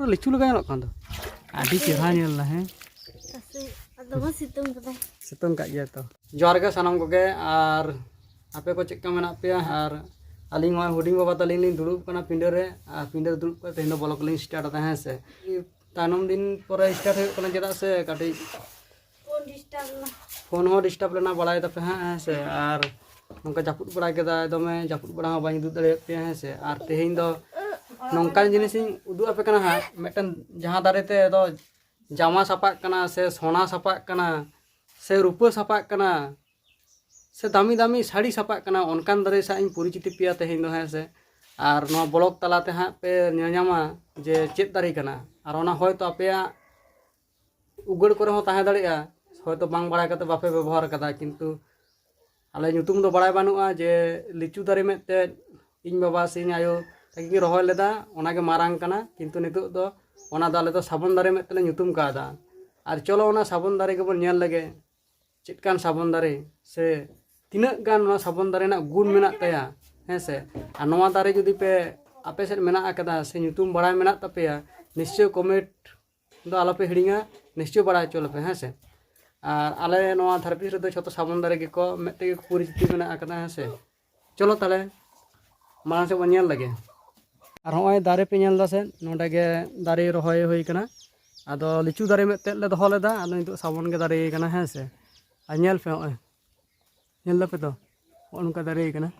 पूरा लिचू लगा ñelok kan do adi chehra ñel la he सितुंग का गया तो जोहार गे सानाम कोगे आर आपे को चेक मेना पे आर अलिंग मा हुडिंग बाबा तलिंग लिंग दुड़ुब कना पिंडे रे आ पिंडे दुड़ुब पे तेनो ब्लॉग लिंग स्टार्ट आता है से तानम दिन पर स्टार्ट हो कना चेदा से काटी फोन हो डिस्टर्ब लेना बड़ाय तपे है से आर नोंका जापुट बड़ा केदा दमे जापुट बड़ा बाई दु दड़े पे है से आर तेहिं दो नोंका जिनिस उदु आपे कना हा मेटन जहां दारे ते दो जामा सापा कना से सोना सापा कना से रूपा सापा कना से दामी दामी साड़ी सापा कना ओनकान दारे सा इन परिचिति पिया तेहिं दो है से आर नो ब्लॉग तलाते हाँ पे ᱧᱟᱢᱟ जे चेद दारे कना आर ओना होयतो आपेया उगड़ करे हो ताहे दाड़ेया होयतो बांग बाड़ा कते बापे व्यवहार कदा किंतु आले ᱧᱩᱛᱩᱢ दो बाड़ाय बानुआ जे लिचू दारे मेते इन बाबा से इन आयो ताकि रहोय लेदा ओनागे मारांग कना किंतु नितुक दो ओना द आले तो साबन दारे में तले ᱧᱩᱛᱩᱢ कादा आर चलो ओना साबन दारे के बोन ñel लगे चिटकान साबन दारे से तिनक गान ओना साबन दारे ना गुण मेना तया हैं से आ नोवा दारे जुदी पे आपे सेट मेना आकदा से ᱧᱩᱛᱩᱢ बाड़ाय मेना तपेया निश्चय कमेंट दो आलोपे हिड़िंगा निश्चय बाड़ाय चलपे हैं से आर आले नोवा धरती रे दो छोटो साबन दारे के को मेते के परिचिति मेना आकदा हैं से चलो ताले मारां से बोन ñel लगे और हॉय दारे पे ñel दा से नोडे गे दारे रहोय होई कना आदो लिचू दारे में तेल ले दो लेदा आदो नितो साबन गे दारे कना है से आ ñel पे हॉय ñel दा पे तो ओनका दारे कना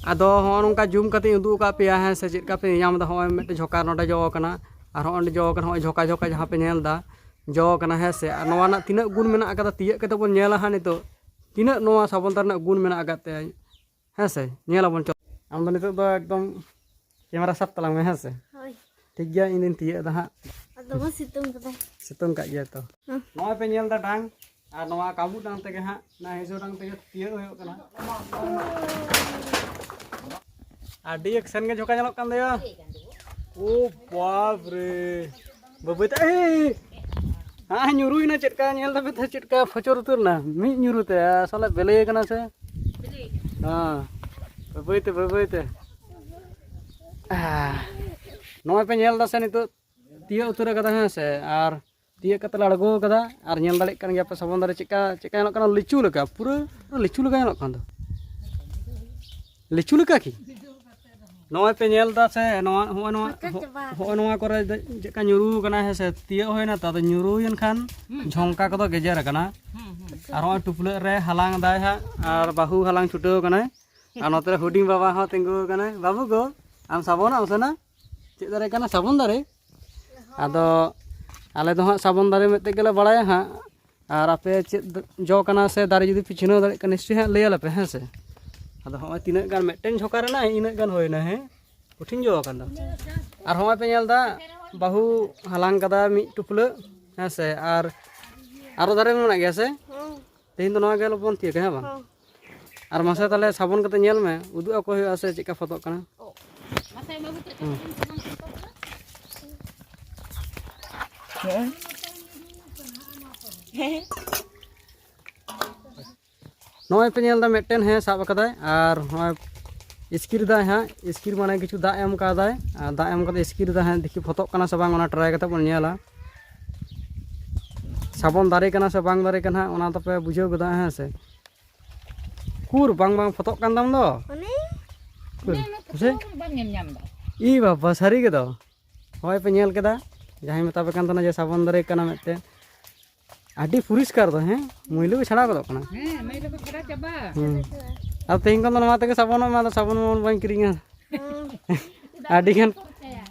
आदो होनका जूम कते उदु का पे है से चेक का पे याम दा हॉय मेटे झोका नोडे जो कना और हॉय जो कना हॉय झोका झोका जहां पे ñel दा जो कना है से आ नोवा ना तिना गुण मेना आकदा तिय कते बोन ñela हा नितो तिना नोवा साबन दारे ना गुण मेना आकते है से ñelaबन चल आम दो नितो दो एकदम कैमरा सब तलांग में है से ठीक गया इन दिन तिय दा हा सितुंग का गया तो नोवा पे ñel दा डांग आ नोवा काबू डांग तेगे हा ना हिजो डांग तेगे तिय होयो कना आडी एक्शन के झोका ñelok kan दया ओ बाप रे बबेता ए हां nyuruy na चेटका ñel दा पे चेटका फचोर उतर ना मी nyuru ते साला बेले कना से हां बबेते नोय पे ñel दा से नितो तिय उतर कदा है से आर तिय कते लड़गो कदा आर ñel दाड़े कन गया पे साबन दारे चेका ñelok kana लिचू लका पूरा लिचू लका ñelok kan दो लिचू लका की नोय पे ñel दा से नोवा हो नोवा करे जेका ñuru कना है से तिय होयना ता ñuruयन खान झोंका कदो गेजेर कना आर हो टुपले रे हलांग दाय हा आर बाहु हलांग छुटो कना और नोते हुडिंग बाबा हो तिंगु कना बाबू गो आम साबन आमसना चेक दारे कना साबन दारे आदो आले दो साबन दारे मेते गेले बड़ाय हा और आपे चेक जो कना से दारे जुदी पिछनो दारे कना निश्चय हा लेया लपे हैं से आदो हो तिना गान मेटेन झोका रे ना इना गान होयना है कठिन जो कन दो और हो पे ñel दा बाहु हलांग कदा मी टुपले हैं से और आरो दारे मेना गया से तेहिन दो नवा गेल बन तिय के बा और मासे ताले साबन कते ñel में उदु ako होय आसे चिका फतो कना मासे बाबू नोय पे ñel दा मेटेन है साब कदाय और होय स्किर दा है स्किर माने किछु दा एम कादाय दा एम कते स्किर दा है देखि फतो कना से बांग ओना ट्राई कते बन ñela साबन दारे कना से बांग दारे कना ओना तपे बुझो गदा है से कुर बांग बांग फतो कान दाम दो से बांग ñam दा ई बाबा सारी के दो होय पे ñel केदा जहां मेता पे कान तना जे साबन दारे कना मेते आडी पुरिस्कार दो हैं मैलो के छड़ा कदो कना मैलो के छड़ा चबा अब तेन कन नवा तके साबन मा साबन मन बांग किरिंगा आडी गान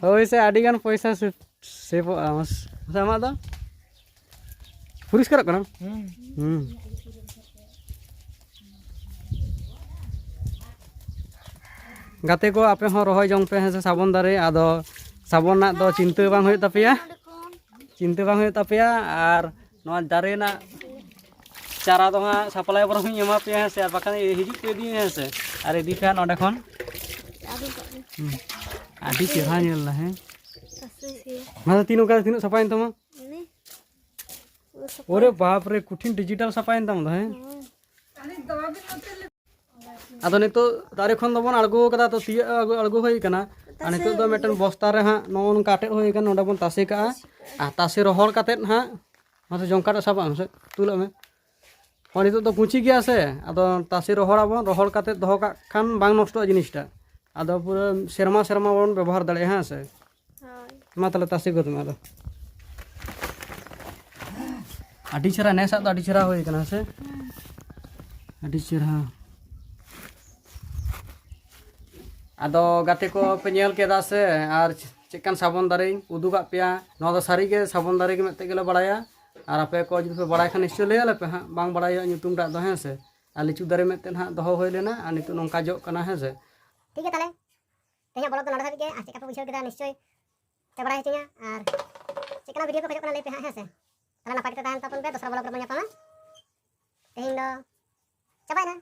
होय से आडी गान पैसा से आमस सामा दा पुरिस्कार कना गाते को आपे हो रहोय जंग पे है से साबन दारे आदो साबन ना दो चिंता बांग होय तापेया और नवा दारे ना चारा दो हा सप्लाई पर हुई एमा पे है से बाकान हिजु पे दी है से अरे दी फैन ओडे खन आडी चेहरा ñel ला है माने तीनो का तीनो सफाइन तमा ओरे बाप रे कुठिन डिजिटल सफाइन तम है आदो नितो दारे खन दबन अड़गो कदा तो तिया अड़गो होई कना और नितो दो मेटन बस्ता रे हाँ नौन काटेट होय कन नोडा बन तासे का आ तासे रोहड़ काटेट हाँ मासे जंकाट साबा हमसे तुला में और नितो दो कुची गया से आदो तासे रोहड़ आबो रोहड़ काटेट दोहो का खान बांग नष्ट जिनिसटा आदो पूरा शर्मा शर्मा बन व्यवहार दाड़े हाँ से मा तले तासे को तुम आदो आडी चेहरा नेसा तो आडी चेहरा होय कना से आडी चेहरा आदो गाते को पे नेल केदा से और चेकन साबन दारे उदुगा पेया नो दो सारी के साबन दारे के मेते गेले बड़ाया और आपे को जदि पे बड़ाय खान निश्चय ले आले पे हां बांग बड़ाय ᱧᱩᱛᱩᱢ टा दो हैं से आ लिचु दारे मेते हां दोहो होय लेना आ नितु नोंका जो कना हैं से ठीक है ताले तेया ब्लॉग तो नडा धाबी के आ चेका पे बुझाव केदा निश्चय ते बड़ाय हचिया और चेकना वीडियो पे खजो कना ले पे हां हैं से ताले ना पाटे ताहन तपन पे दूसरा ब्लॉग रे बन्या पाना तेहिं दो चबायना।